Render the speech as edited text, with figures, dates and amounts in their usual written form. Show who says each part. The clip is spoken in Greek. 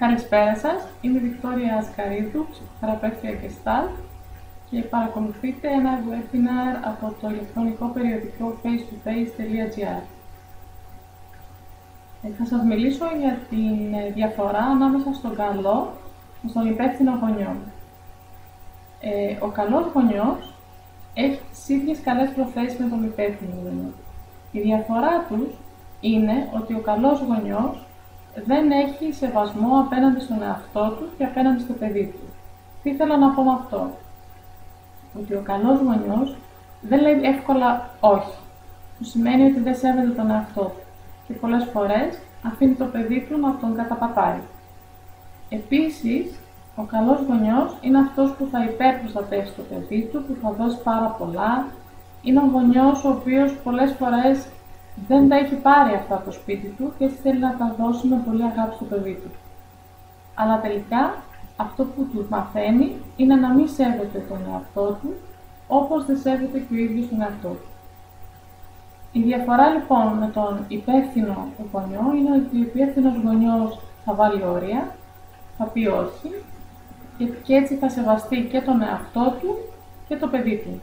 Speaker 1: Καλησπέρα σας, είμαι η Βικτόρια Ασκαρίδου, ψυχοθεραπεύτρια Gestalt και παρακολουθείτε ένα webinar από το ηλεκτρονικό περιοδικό face2face.gr. Θα σας μιλήσω για τη διαφορά ανάμεσα στον καλό και στον υπεύθυνο γονιό. Ο καλός γονιός έχει τις ίδιες καλές προθέσεις με τον υπεύθυνο γονιό. Η διαφορά τους είναι ότι ο καλός γονιός δεν έχει σεβασμό απέναντι στον εαυτό του και απέναντι στο παιδί του. Τι θέλω να πω με αυτό? Ότι ο καλός γονιός δεν λέει εύκολα όχι. Που σημαίνει ότι δεν σέβεται τον εαυτό του και πολλές φορές αφήνει το παιδί του να τον καταπατάει. Επίσης, ο καλός γονιός είναι αυτός που θα υπερπροστατεύσει το παιδί του, που θα δώσει πάρα πολλά. Είναι ο γονιός ο οποίος πολλές φορές δεν τα έχει πάρει αυτά από το σπίτι του και έτσι θέλει να τα δώσει με πολύ αγάπη στο παιδί του. Αλλά τελικά αυτό που του μαθαίνει είναι να μην σέβεται τον εαυτό του, όπως δεν σέβεται και ο ίδιος τον εαυτό του. Η διαφορά λοιπόν με τον υπεύθυνο γονιό είναι ότι ο υπεύθυνος γονιός θα βάλει όρια, θα πει όχι και έτσι θα σεβαστεί και τον εαυτό του και το παιδί του.